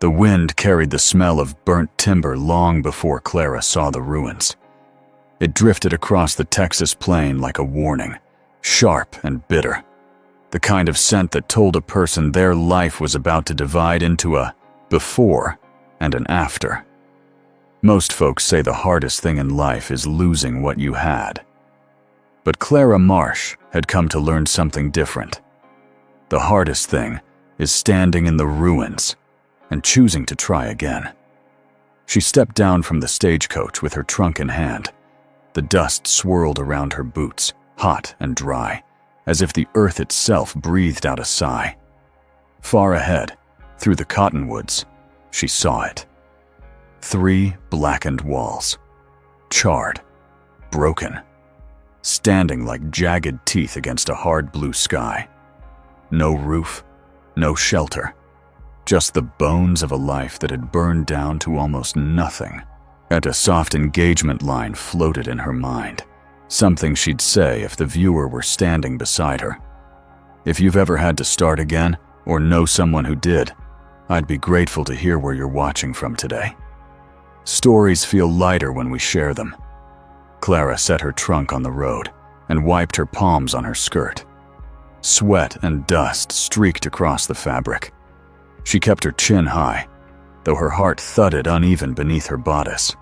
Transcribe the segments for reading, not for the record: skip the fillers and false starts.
The wind carried the smell of burnt timber long before Clara saw the ruins. It drifted across the Texas plain like a warning, sharp and bitter, the kind of scent that told a person their life was about to divide into a before and an after. Most folks say the hardest thing in life is losing what you had. But Clara Marsh had come to learn something different. The hardest thing is standing in the ruins and choosing to try again. She stepped down from the stagecoach with her trunk in hand. The dust swirled around her boots, hot and dry, as if the earth itself breathed out a sigh. Far ahead, through the cottonwoods, she saw it. 3 blackened walls, charred, broken, standing like jagged teeth against a hard blue sky. No roof, no shelter, just the bones of a life that had burned down to almost nothing. And a soft engagement line floated in her mind, something she'd say if the viewer were standing beside her. If you've ever had to start again, or know someone who did, I'd be grateful to hear where you're watching from today. Stories feel lighter when we share them. Clara set her trunk on the road and wiped her palms on her skirt. Sweat and dust streaked across the fabric. She kept her chin high, though her heart thudded uneven beneath her bodice.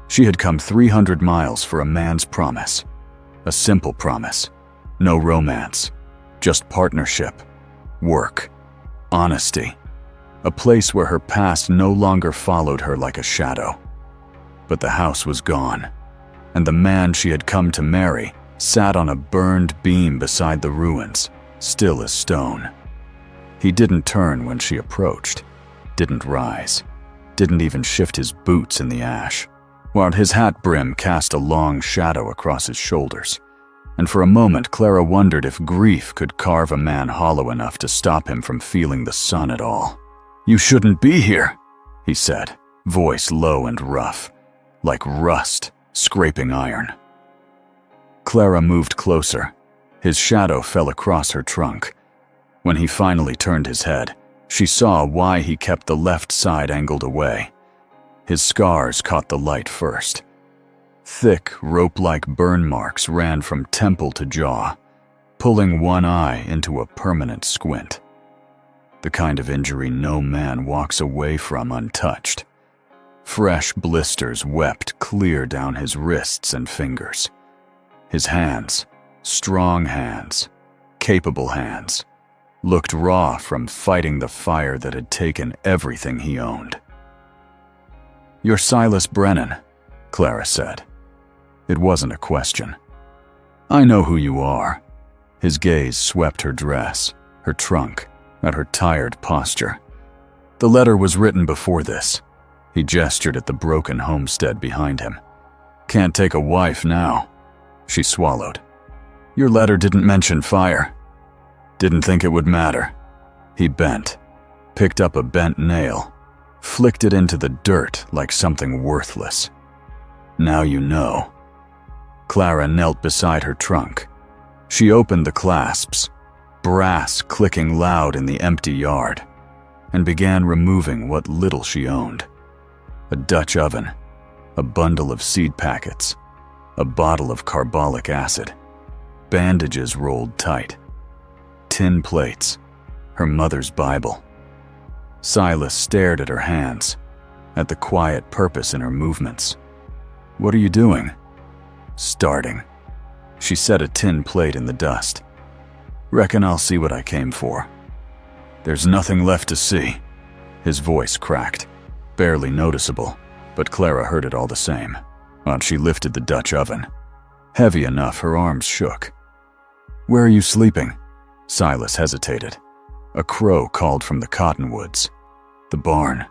She had come 300 miles for a man's promise. A simple promise. No romance. Just partnership, work, honesty. A place where her past no longer followed her like a shadow. But the house was gone, and the man she had come to marry sat on a burned beam beside the ruins, still as stone. He didn't turn when she approached, didn't rise, didn't even shift his boots in the ash, while his hat brim cast a long shadow across his shoulders. And for a moment, Clara wondered if grief could carve a man hollow enough to stop him from feeling the sun at all. "You shouldn't be here," he said, voice low and rough, like rust scraping iron. Clara moved closer. His shadow fell across her trunk. When he finally turned his head, she saw why he kept the left side angled away. His scars caught the light first. Thick, rope-like burn marks ran from temple to jaw, pulling one eye into a permanent squint. The kind of injury no man walks away from untouched. Fresh blisters wept clear down his wrists and fingers. His hands, strong hands, capable hands, looked raw from fighting the fire that had taken everything he owned. "You're Silas Brennan," Clara said. It wasn't a question. "I know who you are." His gaze swept her dress, her trunk, at her tired posture. "The letter was written before this." He gestured at the broken homestead behind him. "Can't take a wife now." She swallowed. "Your letter didn't mention fire." "Didn't think it would matter." He bent, picked up a bent nail, flicked it into the dirt like something worthless. "Now you know." Clara knelt beside her trunk. She opened the clasps, brass clicking loud in the empty yard, and began removing what little she owned. A Dutch oven, a bundle of seed packets, a bottle of carbolic acid, bandages rolled tight, tin plates, her mother's Bible. Silas stared at her hands, at the quiet purpose in her movements. "What are you doing?" "Starting." She set a tin plate in the dust. "Reckon I'll see what I came for." "There's nothing left to see." His voice cracked, barely noticeable, but Clara heard it all the same. While she lifted the Dutch oven, heavy enough her arms shook. "Where are you sleeping?" Silas hesitated. A crow called from the cottonwoods. "The barn."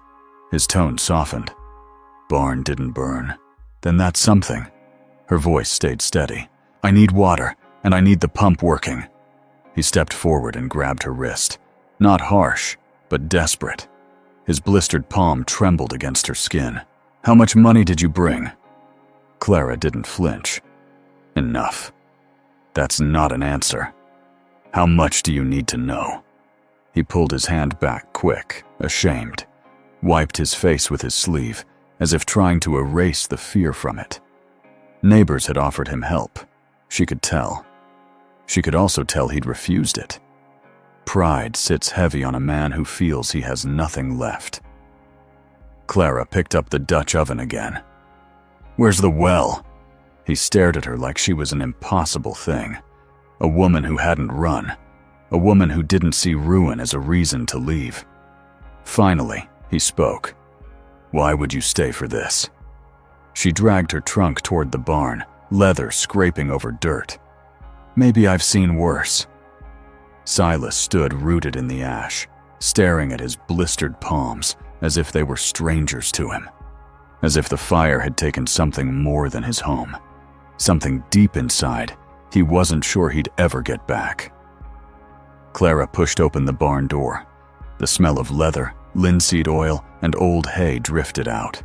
His tone softened. "Barn didn't burn. Then that's something." Her voice stayed steady. "I need water, and I need the pump working." He stepped forward and grabbed her wrist. Not harsh, but desperate. His blistered palm trembled against her skin. "How much money did you bring?" Clara didn't flinch. "Enough." "That's not an answer." "How much do you need to know?" He pulled his hand back quick, ashamed. wiped his face with his sleeve, as if trying to erase the fear from it. Neighbors had offered him help. She could tell. She could also tell he'd refused it. Pride sits heavy on a man who feels he has nothing left. Clara picked up the Dutch oven again. "Where's the well?" He stared at her like she was an impossible thing. A woman who hadn't run. A woman who didn't see ruin as a reason to leave. Finally, he spoke. "Why would you stay for this?" She dragged her trunk toward the barn, leather scraping over dirt. "Maybe I've seen worse." Silas stood rooted in the ash, staring at his blistered palms as if they were strangers to him, as if the fire had taken something more than his home, something deep inside he wasn't sure he'd ever get back. Clara pushed open the barn door. The smell of leather, linseed oil, and old hay drifted out.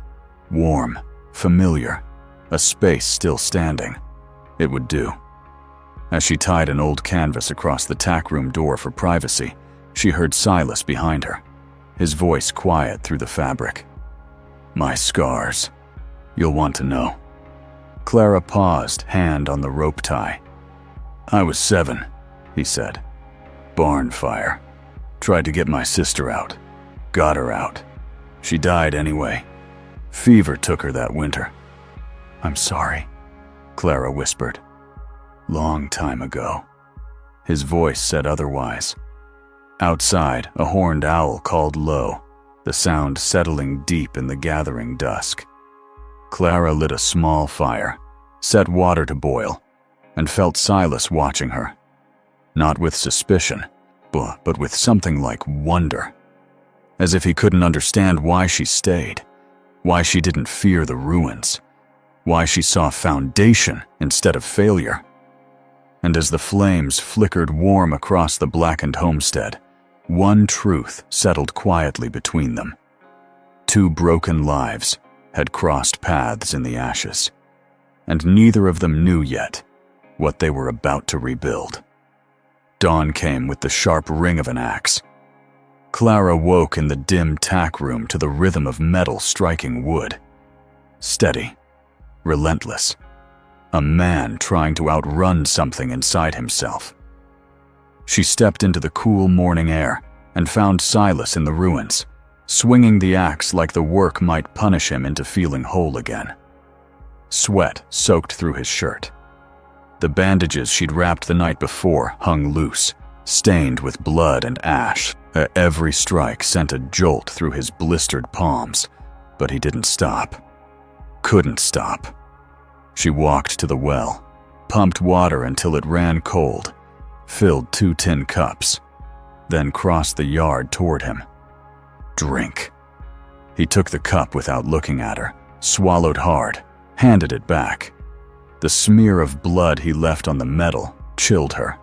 Warm, familiar, a space still standing. It would do. As she tied an old canvas across the tack room door for privacy, she heard Silas behind her, his voice quiet through the fabric. "My scars. You'll want to know." Clara paused, hand on the rope tie. "I was 7, he said. Barn fire. Tried to get my sister out. Got her out. She died anyway. Fever took her that winter." "I'm sorry," Clara whispered. "Long time ago." His voice said otherwise. Outside, a horned owl called low, the sound settling deep in the gathering dusk. Clara lit a small fire, set water to boil, and felt Silas watching her. Not with suspicion, but with something like wonder. As if he couldn't understand why she stayed, why she didn't fear the ruins, why she saw foundation instead of failure. And as the flames flickered warm across the blackened homestead, one truth settled quietly between them. 2 broken lives had crossed paths in the ashes, and neither of them knew yet what they were about to rebuild. Dawn came with the sharp ring of an axe. Clara woke in the dim tack room to the rhythm of metal striking wood. Steady, relentless. A man trying to outrun something inside himself. She stepped into the cool morning air and found Silas in the ruins, swinging the axe like the work might punish him into feeling whole again. Sweat soaked through his shirt. The bandages she'd wrapped the night before hung loose, stained with blood and ash. Every strike sent a jolt through his blistered palms, but he didn't stop. Couldn't stop. She walked to the well, pumped water until it ran cold, filled 2 tin cups, then crossed the yard toward him. Drink. He took the cup without looking at her, swallowed hard, handed it back. The smear of blood he left on the metal chilled her.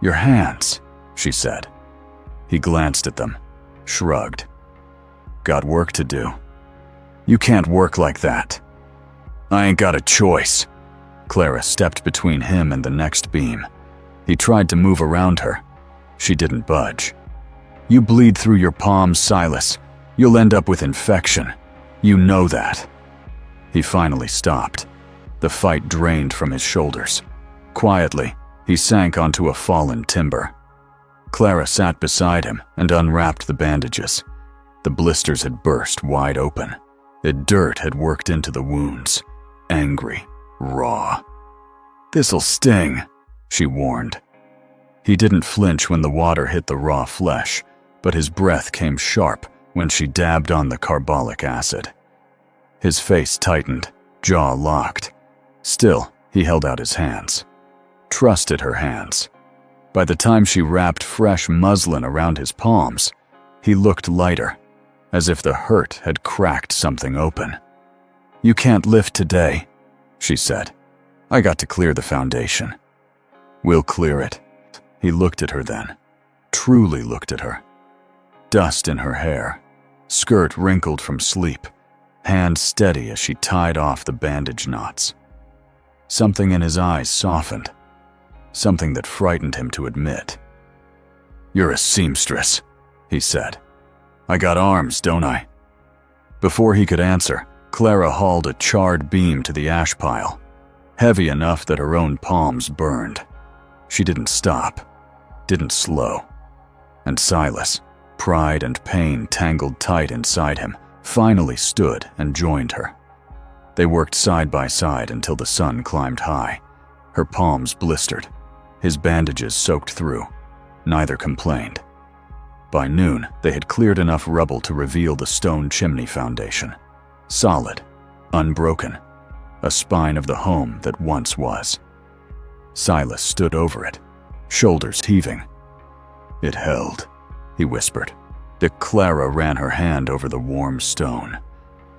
"Your hands," she said. He glanced at them, shrugged. "Got work to do." "You can't work like that." "I ain't got a choice." Clara stepped between him and the next beam. He tried to move around her. She didn't budge. "You bleed through your palms, Silas. You'll end up with infection. You know that." He finally stopped. The fight drained from his shoulders. Quietly, he sank onto a fallen timber. Clara sat beside him and unwrapped the bandages. The blisters had burst wide open. Dirt had worked into the wounds. Angry, raw. "This'll sting," she warned. He didn't flinch when the water hit the raw flesh, but his breath came sharp when she dabbed on the carbolic acid. His face tightened, jaw locked. Still, he held out his hands. Trusted her hands. By the time she wrapped fresh muslin around his palms, he looked lighter, as if the hurt had cracked something open. "You can't lift today," she said. "I got to clear the foundation." "We'll clear it." He looked at her then, truly looked at her. Dust in her hair, skirt wrinkled from sleep, hand steady as she tied off the bandage knots. Something in his eyes softened, something that frightened him to admit. "You're a seamstress," he said. "I got arms, don't I? Before he could answer, Clara hauled a charred beam to the ash pile, heavy enough that her own palms burned. She didn't stop, didn't slow. And Silas, pride and pain tangled tight inside him, finally stood and joined her. They worked side by side until the sun climbed high. Her palms blistered, his bandages soaked through. Neither complained. By noon, they had cleared enough rubble to reveal the stone chimney foundation. Solid, unbroken, a spine of the home that once was. Silas stood over it, shoulders heaving. It held, he whispered. Clara ran her hand over the warm stone.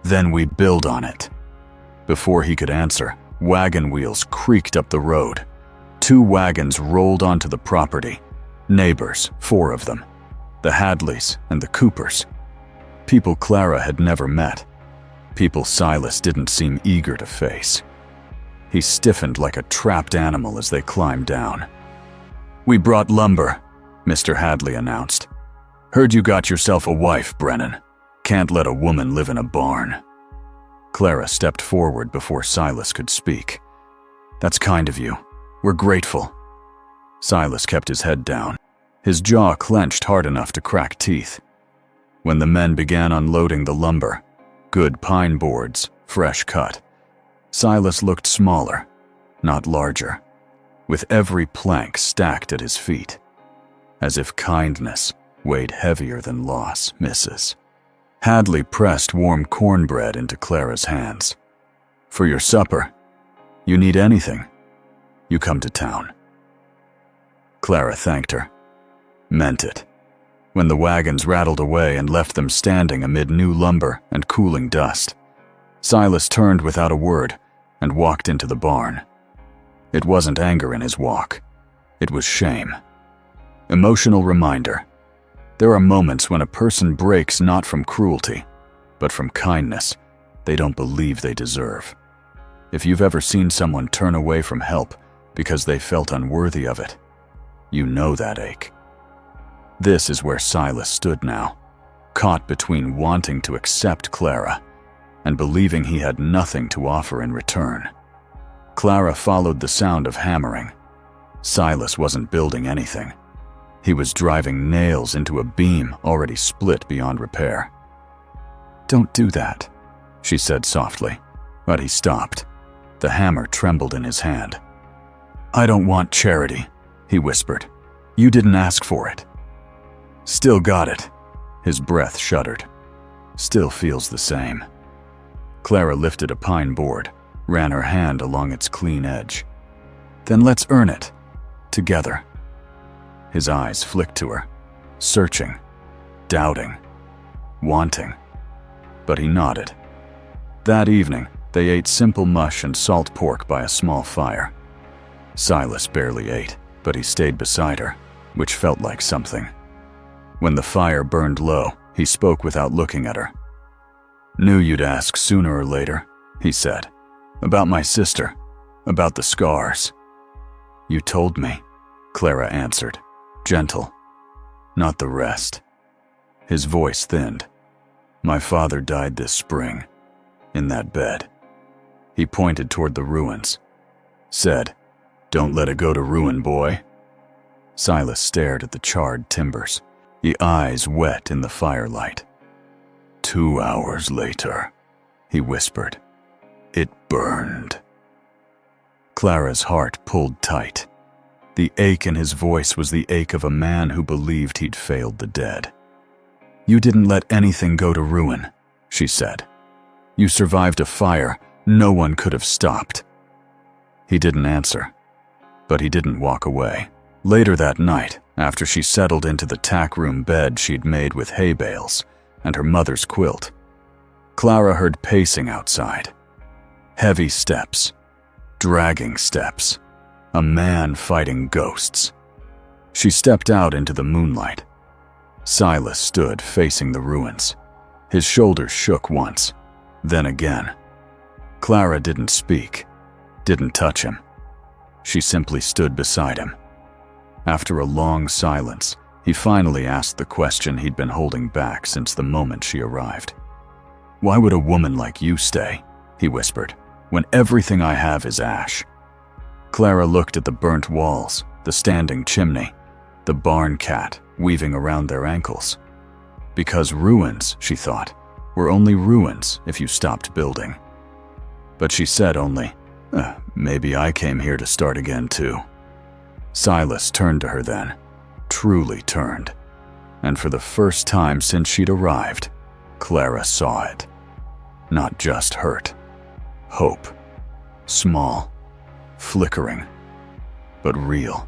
Then we build on it. Before he could answer, wagon wheels creaked up the road. 2 wagons rolled onto the property. Neighbors, 4 of them. The Hadleys and the Coopers. People Clara had never met. People Silas didn't seem eager to face. He stiffened like a trapped animal as they climbed down. "We brought lumber," Mr. Hadley announced. "Heard you got yourself a wife, Brennan. Can't let a woman live in a barn." Clara stepped forward before Silas could speak. "That's kind of you. We're grateful." Silas kept his head down, his jaw clenched hard enough to crack teeth. When the men began unloading the lumber, good pine boards, fresh cut, Silas looked smaller, not larger, with every plank stacked at his feet, as if kindness weighed heavier than loss, Mrs. Hadley pressed warm cornbread into Clara's hands. "For your supper. You need anything, you come to town." Clara thanked her. Meant it. When the wagons rattled away and left them standing amid new lumber and cooling dust, Silas turned without a word and walked into the barn. It wasn't anger in his walk. It was shame. Emotional reminder. There are moments when a person breaks not from cruelty, but from kindness they don't believe they deserve. If you've ever seen someone turn away from help because they felt unworthy of it, you know that ache. This is where Silas stood now, caught between wanting to accept Clara and believing he had nothing to offer in return. Clara followed the sound of hammering. Silas wasn't building anything. He was driving nails into a beam already split beyond repair. "Don't do that," she said softly, but he stopped. The hammer trembled in his hand. "I don't want charity," he whispered. "You didn't ask for it." "Still got it." His breath shuddered. "Still feels the same." Clara lifted a pine board, ran her hand along its clean edge. "Then let's earn it. Together." His eyes flicked to her, searching, doubting, wanting. But he nodded. That evening, they ate simple mush and salt pork by a small fire. Silas barely ate, but he stayed beside her, which felt like something. When the fire burned low, he spoke without looking at her. "Knew you'd ask sooner or later," he said. "About my sister, about the scars." "You told me," Clara answered, gentle. "Not the rest." His voice thinned. "My father died this spring, in that bed." He pointed toward the ruins. Said, "Don't let it go to ruin, boy." Silas stared at the charred timbers, the eyes wet in the firelight. 2 hours later, he whispered, "It burned." Clara's heart pulled tight. The ache in his voice was the ache of a man who believed he'd failed the dead. "You didn't let anything go to ruin," she said. "You survived a fire no one could have stopped." He didn't answer, but he didn't walk away. Later that night, after she settled into the tack room bed she'd made with hay bales and her mother's quilt, Clara heard pacing outside. Heavy steps, dragging steps, a man fighting ghosts. She stepped out into the moonlight. Silas stood facing the ruins. His shoulders shook once, then again. Clara didn't speak, didn't touch him. She simply stood beside him. After a long silence, he finally asked the question he'd been holding back since the moment she arrived. Why would a woman like you stay?" he whispered, "when everything I have is ash?" Clara looked at the burnt walls, the standing chimney, the barn cat weaving around their ankles. Because ruins, she thought, were only ruins if you stopped building. But she said only, "Maybe I came here to start again too." Silas turned to her then, truly turned. And for the first time since she'd arrived, Clara saw it. Not just hurt. Hope. Small. Flickering. But real.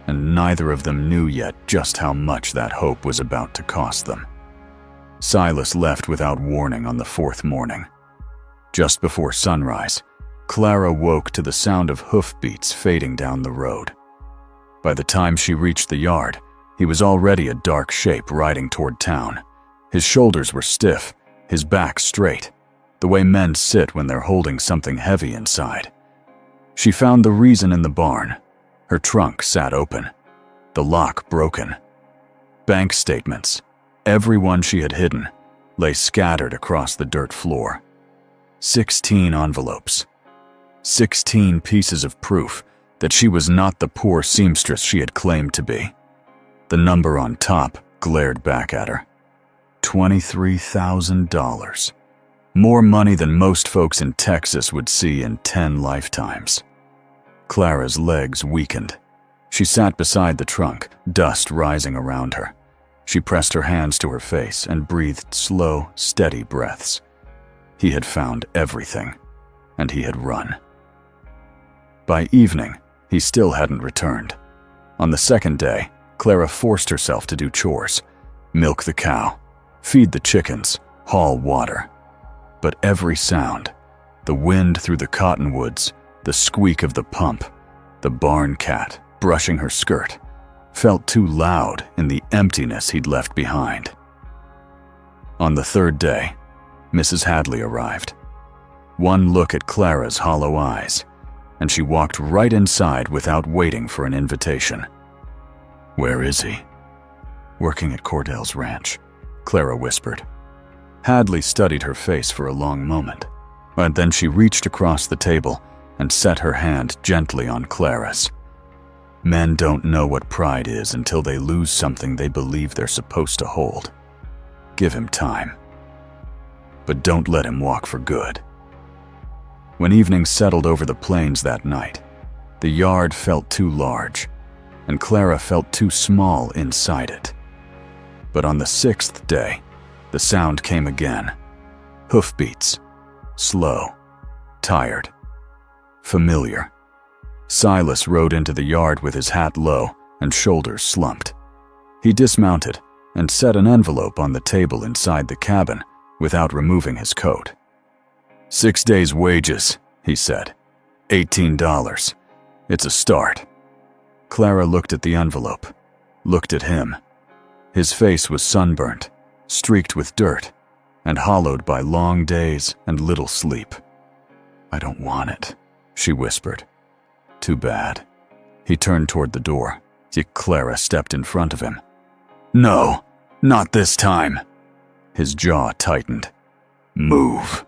And neither of them knew yet just how much that hope was about to cost them. Silas left without warning on the 4th morning. Just before sunrise, Clara woke to the sound of hoofbeats fading down the road. By the time she reached the yard, he was already a dark shape riding toward town. His shoulders were stiff, his back straight, the way men sit when they're holding something heavy inside. She found the reason in the barn. Her trunk sat open, the lock broken. Bank statements, every one she had hidden, lay scattered across the dirt floor. 16 envelopes. 16 pieces of proof that she was not the poor seamstress she had claimed to be. The number on top glared back at her. $23,000. More money than most folks in Texas would see in 10 lifetimes. Clara's legs weakened. She sat beside the trunk, dust rising around her. She pressed her hands to her face and breathed slow, steady breaths. He had found everything, and he had run. By evening, he still hadn't returned. On the 2nd day, Clara forced herself to do chores, milk the cow, feed the chickens, haul water. But every sound, the wind through the cottonwoods, the squeak of the pump, the barn cat brushing her skirt, felt too loud in the emptiness he'd left behind. On the 3rd day, Mrs. Hadley arrived. One look at Clara's hollow eyes, and she walked right inside without waiting for an invitation. "Where is he?" "Working at Cordell's ranch," Clara whispered. Hadley studied her face for a long moment, and then she reached across the table and set her hand gently on Clara's. Men don't know what pride is until they lose something they believe they're supposed to hold. Give him time. But don't let him walk for good. When evening settled over the plains that night, the yard felt too large, and Clara felt too small inside it. But on the 6th day, the sound came again. Hoofbeats. Slow. Tired. Familiar. Silas rode into the yard with his hat low and shoulders slumped. He dismounted and set an envelope on the table inside the cabin without removing his coat. 6 days' wages, he said. $18. It's a start. Clara looked at the envelope, looked at him. His face was sunburnt, streaked with dirt, and hollowed by long days and little sleep. "I don't want it," she whispered. "Too bad." He turned toward the door. Clara stepped in front of him. "No, not this time." His jaw tightened. "Move."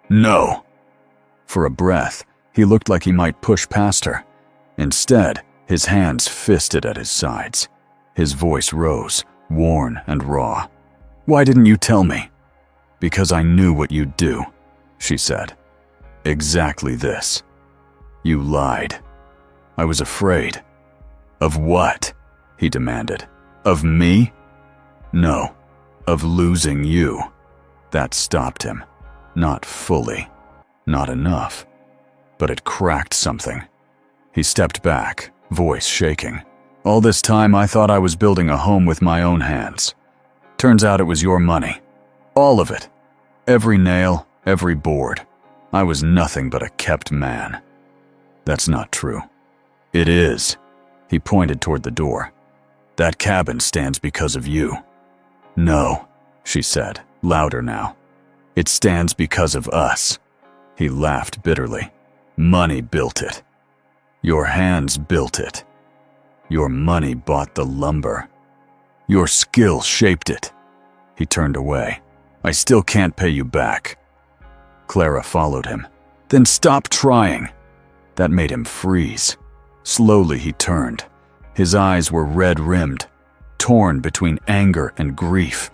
"No." For a breath, he looked like he might push past her. Instead, his hands fisted at his sides. His voice rose, worn and raw. "Why didn't you tell me?" "Because I knew what you'd do," she said. "Exactly this. You lied. I was afraid." "Of what?" he demanded. "Of me?" "No, of losing you." That stopped him. Not fully. Not enough. But it cracked something. He stepped back, voice shaking. "All this time I thought I was building a home with my own hands. Turns out it was your money. All of it. Every nail, every board. I was nothing but a kept man." "That's not true." "It is." He pointed toward the door. "That cabin stands because of you." "No," she said, louder now. "It stands because of us." He laughed bitterly. "Money built it. Your hands built it. Your money bought the lumber. Your skill shaped it." He turned away. I still can't pay you back." Clara followed him. "Then stop trying." That made him freeze. Slowly he turned. His eyes were red-rimmed, torn between anger and grief,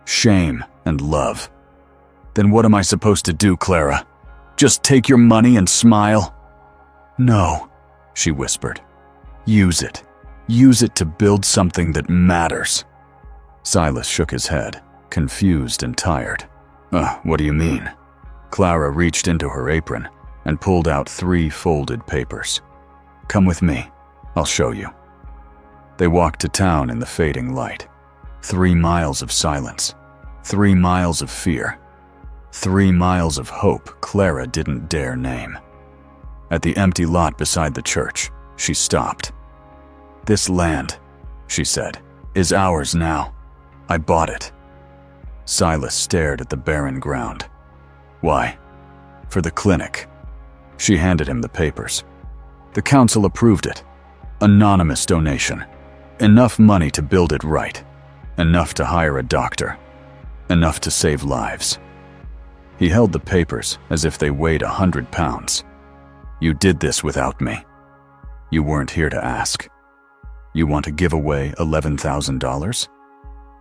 shame and love. "Then what am I supposed to do, Clara? Just take your money and smile?" "No," she whispered. "Use it. Use it to build something that matters." Silas shook his head, confused and tired. What do you mean?" Clara reached into her apron and pulled out 3 folded papers. "Come with me. I'll show you." They walked to town in the fading light. 3 miles of silence. 3 miles of fear. 3 miles of hope Clara didn't dare name. At the empty lot beside the church, she stopped. "This land," she said, "is ours now. I bought it." Silas stared at the barren ground. "Why?" "For the clinic." She handed him the papers. "The council approved it. Anonymous donation. Enough money to build it right. Enough to hire a doctor. Enough to save lives." He held the papers as if they weighed 100 pounds. "You did this without me. You weren't here to ask. You want to give away $11,000?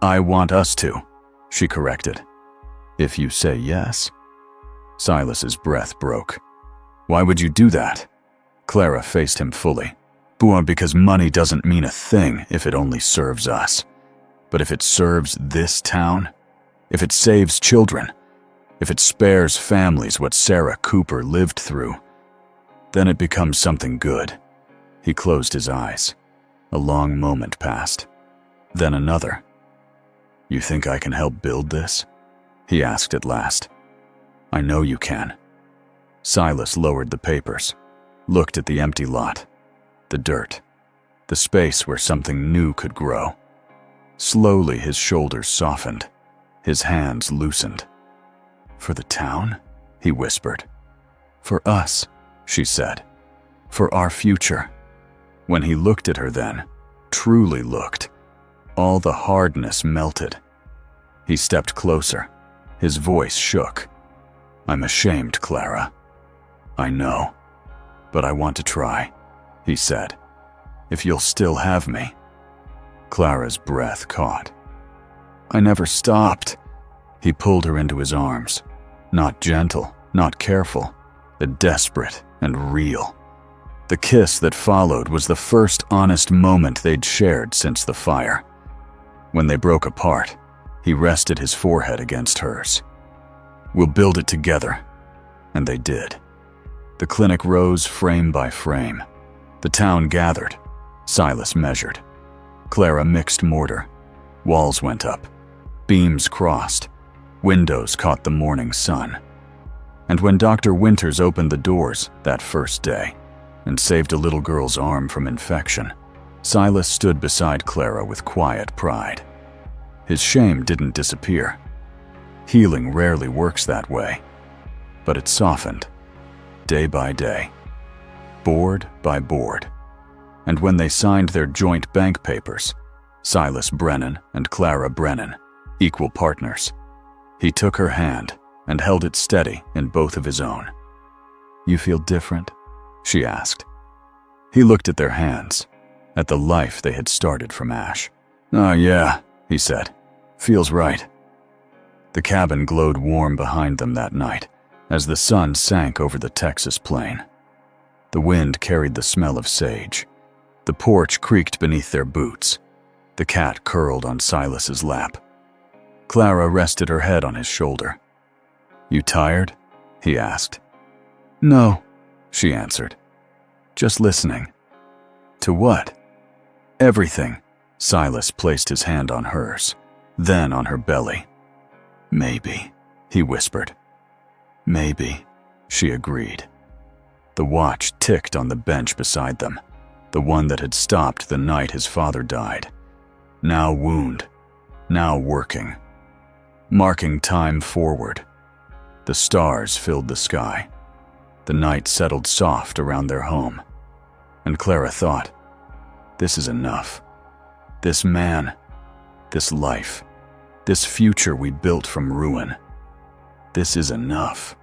"I want us to," she corrected. "If you say yes." Silas's breath broke. "Why would you do that?" Clara faced him fully. "Because money doesn't mean a thing if it only serves us. But if it serves this town, if it saves children, if it spares families what Sarah Cooper lived through, then it becomes something good." He closed his eyes. A long moment passed. Then another. "You think I can help build this?" he asked at last. "I know you can." Silas lowered the papers, looked at the empty lot, the dirt, the space where something new could grow. Slowly his shoulders softened, his hands loosened. "For the town?" he whispered. "For us," she said. "For our future." When he looked at her then, truly looked, all the hardness melted. He stepped closer. His voice shook. "I'm ashamed, Clara. I know. But I want to try," he said. "If you'll still have me." Clara's breath caught. "I never stopped." He pulled her into his arms. Not gentle, not careful, but desperate and real. The kiss that followed was the first honest moment they'd shared since the fire. When they broke apart, he rested his forehead against hers. "We'll build it together." And they did. The clinic rose frame by frame. The town gathered. Silas measured. Clara mixed mortar. Walls went up. Beams crossed. Windows caught the morning sun. And when Dr. Winters opened the doors that first day and saved a little girl's arm from infection, Silas stood beside Clara with quiet pride. His shame didn't disappear. Healing rarely works that way, but it softened, day by day, board by board. And when they signed their joint bank papers, Silas Brennan and Clara Brennan, equal partners, he took her hand and held it steady in both of his own. "You feel different?" she asked. He looked at their hands, at the life they had started from ash. "Oh yeah," he said. "Feels right." The cabin glowed warm behind them that night as the sun sank over the Texas plain. The wind carried the smell of sage. The porch creaked beneath their boots. The cat curled on Silas's lap. Clara rested her head on his shoulder. "You tired?" he asked. "No," she answered. "Just listening." "To what?" "Everything." Silas placed his hand on hers, then on her belly. "Maybe," he whispered. "Maybe," she agreed. The watch ticked on the bench beside them, the one that had stopped the night his father died. Now wound, now working, marking time forward. The stars filled the sky. The night settled soft around their home. And Clara thought, this is enough. This man, this life, This future we built from ruin. This is enough.